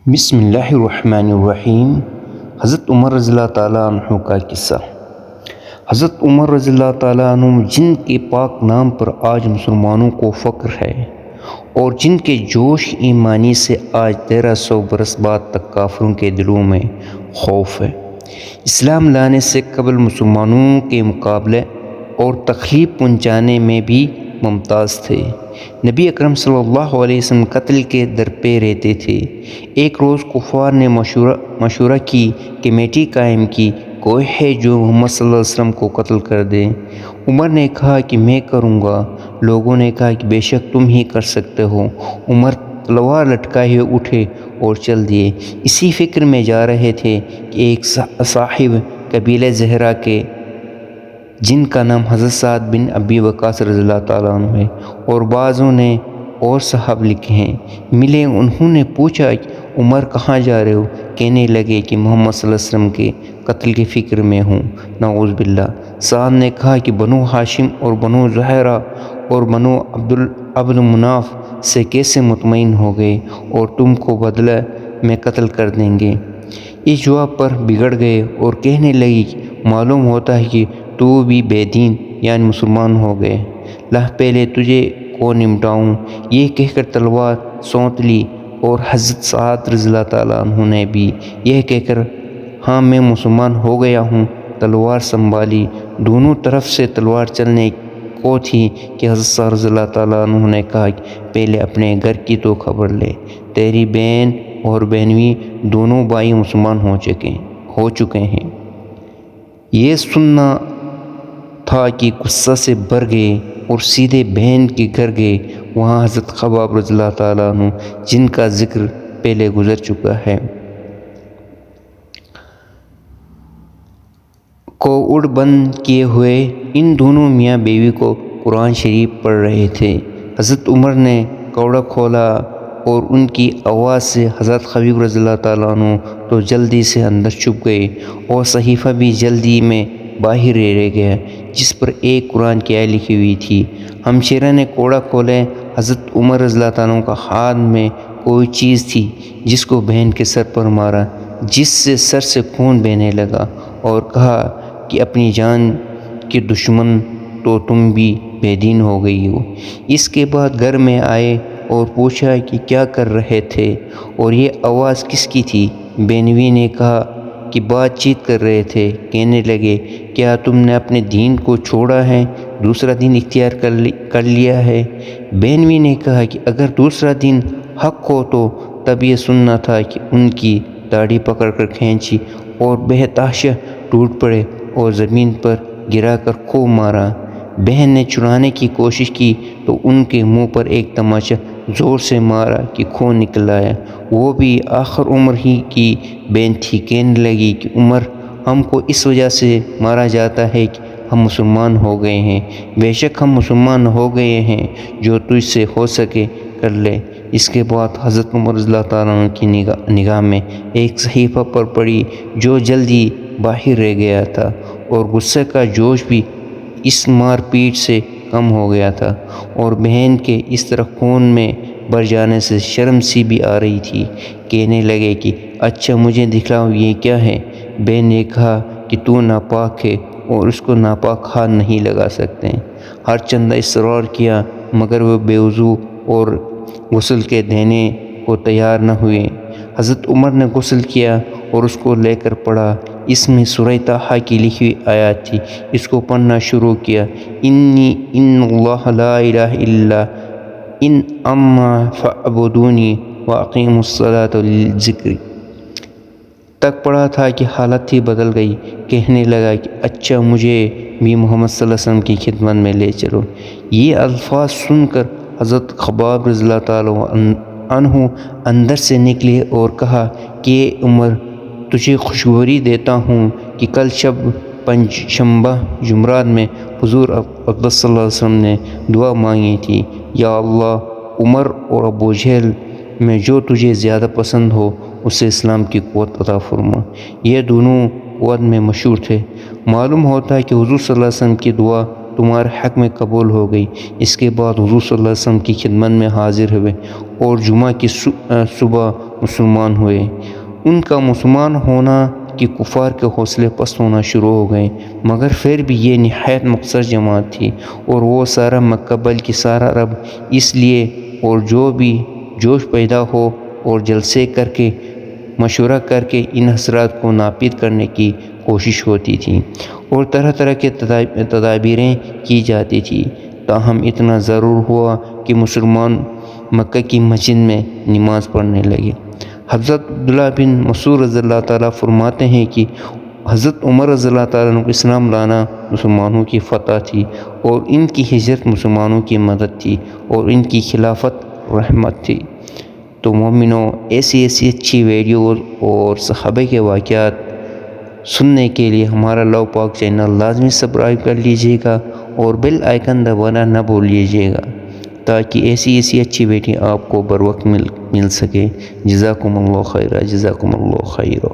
بسم اللہ الرحمن الرحیم۔ حضرت عمر رضی اللہ تعالیٰ عنہ کا قصہ۔ حضرت عمر رضی اللہ تعالیٰ عنہ جن کے پاک نام پر آج مسلمانوں کو فخر ہے اور جن کے جوش ایمانی سے آج 1300 برس بعد تک کافروں کے دلوں میں خوف ہے، اسلام لانے سے قبل مسلمانوں کے مقابلے اور تکلیف پہنچانے میں بھی ممتاز تھے۔ نبی اکرم صلی اللہ علیہ وسلم قتل کے در پہ رہتے تھے۔ ایک روز کفار نے مشورہ کی کمیٹی قائم کی، کوئی ہے جو محمد صلی اللہ علیہ وسلم کو قتل کر دے؟ عمر نے کہا کہ میں کروں گا۔ لوگوں نے کہا کہ بے شک تم ہی کر سکتے ہو۔ عمر تلوار لٹکائے ہوئے اٹھے اور چل دیے۔ اسی فکر میں جا رہے تھے کہ ایک صاحب قبیلہ زہرہ کے جن کا نام حضرت سعد بن ابی وقاص رضی اللہ تعالیٰ عنہ ہے اور بعضوں نے اور صحاب لکھے ہیں، ملے۔ انہوں نے پوچھا کہ عمر کہاں جا رہے ہو؟ کہنے لگے کہ محمد صلی اللہ علیہ وسلم کے قتل کی فکر میں ہوں، نعوذ باللہ۔ سعد نے کہا کہ بنو ہاشم اور بنو زہرہ اور بنو عبد مناف سے کیسے مطمئن ہو گئے اور تم کو بدلہ میں قتل کر دیں گے؟ اس جواب پر بگڑ گئے اور کہنے لگی کہ معلوم ہوتا ہے کہ تو بھی بے دین یعنی مسلمان ہو گئے، لاہ پہلے تجھے کو نمٹاؤں۔ یہ کہہ کر تلوار سونت لی اور حضرت سعد رضی اللہ تعالیٰ عنہ نے بھی یہ کہہ کر ہاں میں مسلمان ہو گیا ہوں تلوار سنبھالی۔ دونوں طرف سے تلوار چلنے کو تھی کہ حضرت سعد رضی اللہ تعالیٰ عنہ نے کہا کہ پہلے اپنے گھر کی تو خبر لے، تیری بہن اور بہنوئی دونوں بھائی مسلمان ہو چکے ہیں۔ یہ سننا تھا کہ غصہ سے بھر گئے اور سیدھے بہن کے گھر گئے۔ وہاں حضرت خباب رضی اللہ تعالیٰ عنہ جن کا ذکر پہلے گزر چکا ہے کو اڑ بند کیے ہوئے ان دونوں میاں بیوی کو قرآن شریف پڑھ رہے تھے۔ حضرت عمر نے کوڑا کھولا اور ان کی آواز سے حضرت خبیب رضی اللہ تعالیٰ عنہ تو جلدی سے اندر چھپ گئے اور صحیفہ بھی جلدی میں باہر رہ گیا جس پر ایک قرآن کی آیت لکھی ہوئی تھی۔ ہمشیرہ نے کوڑا کھولے۔ حضرت عمر رضی اللہ تعالیٰ عنہ کا ہاتھ میں کوئی چیز تھی جس کو بہن کے سر پر مارا، جس سے سر سے خون بہنے لگا اور کہا کہ اپنی جان کے دشمن تو تم بھی بے دین ہو گئی ہو۔ اس کے بعد گھر میں آئے اور پوچھا کہ کیا کر رہے تھے اور یہ آواز کس کی تھی؟ بہنوئی نے کہا کہ بات چیت کر رہے تھے۔ کہنے لگے کیا تم نے اپنے دین کو چھوڑا ہے، دوسرا دین اختیار کر لیا ہے؟ بہنوئی نے کہا کہ اگر دوسرا دین حق ہو تو تب یہ سننا تھا کہ ان کی داڑھی پکڑ کر کھینچی اور بے تحاشا ٹوٹ پڑے اور زمین پر گرا کر خوب مارا۔ بہن نے چھڑانے کی کوشش کی تو ان کے منہ پر ایک تماچا زور سے مارا کہ خون نکل آیا۔ وہ بھی آخر عمر ہی کی بہن تھی۔ کہنے لگی کہ عمر ہم کو اس وجہ سے مارا جاتا ہے کہ ہم مسلمان ہو گئے ہیں۔ بے شک ہم مسلمان ہو گئے ہیں، جو تجھ سے ہو سکے کر لے۔ اس کے بعد حضرت عمر رضی اللہ تعالیٰ عنہ کی نگاہ میں ایک صحیفہ پر پڑی جو جلدی باہر رہ گیا تھا اور غصے کا جوش بھی اس مار پیٹ سے کم ہو گیا تھا اور بہن کے اس طرح خون میں بھر جانے سے شرم سی بھی آ رہی تھی۔ کہنے لگے کہ اچھا مجھے دکھلاؤ یہ کیا ہے؟ بہن نے کہا کہ تو ناپاک ہے اور اس کو ناپاک ہاتھ نہیں لگا سکتے۔ ہر چندہ اصرار کیا مگر وہ بے وضو اور غسل کے دینے کو تیار نہ ہوئے۔ حضرت عمر نے غسل کیا اور اس کو لے کر پڑھا۔ اس میں سورہ طٰہٰ کی لکھی ہوئی آیات تھی۔ اس کو پڑھنا شروع کیا، ان اللہ لا الہ الا ان اما فاعبدونی واقیموا الصلاۃ للذکر تک پڑھا تھا کہ حالت ہی بدل گئی۔ کہنے لگا کہ اچھا مجھے بھی محمد صلی اللہ علیہ وسلم کی خدمت میں لے چلو۔ یہ الفاظ سن کر حضرت خباب رضی اللہ تعالیٰ عنہ اندر سے نکلے اور کہا کہ اے عمر تجھے خوشخبری دیتا ہوں کہ کل شب پنج شنبہ جمعرات میں حضور اقدس صلی اللہ علیہ وسلم نے دعا مانگی تھی، یا اللہ عمر اور ابو جہل میں جو تجھے زیادہ پسند ہو اسے اسلام کی قوت عطا فرما۔ یہ دونوں قوت میں مشہور تھے۔ معلوم ہوتا ہے کہ حضور صلی اللہ علیہ وسلم کی دعا تمہارے حق میں قبول ہو گئی۔ اس کے بعد حضور صلی اللہ علیہ وسلم کی خدمت میں حاضر ہوئے اور جمعہ کی صبح مسلمان ہوئے۔ ان کا مسلمان ہونا کہ کفار کے حوصلے پست ہونا شروع ہو گئے، مگر پھر بھی یہ نہایت مختصر جماعت تھی، اور وہ سارا مکہ بلکہ سارا عرب اس لیے اور جو بھی جوش پیدا ہو اور جلسے کر کے مشورہ کر کے ان حضرات کو ناپید کرنے کی کوشش ہوتی تھی اور طرح طرح کے تدابیریں کی جاتی تھی۔ تاہم اتنا ضرور ہوا کہ مسلمان مکہ کی مسجد میں نماز پڑھنے لگے۔ حضرت عبداللہ بن مسعود رضی اللہ تعالیٰ فرماتے ہیں کہ حضرت عمر رضی اللہ تعالیٰ عنہ کو اسلام لانا مسلمانوں کی فتح تھی، اور ان کی ہجرت مسلمانوں کی مدد تھی، اور ان کی خلافت رحمت تھی۔ تو مومنوں، ایسی اچھی ویڈیوز اور صحابہ کے واقعات سننے کے لیے ہمارا لو پاک چینل لازمی سبسکرائب کر لیجیے گا اور بیل آئیکن دبانا نہ بھولیے گا، تاکہ ایسی اچھی ویڈیو آپ کو بر وقت مل سکے۔ جزاکم اللہ خیر، جزاکم اللہ خیر۔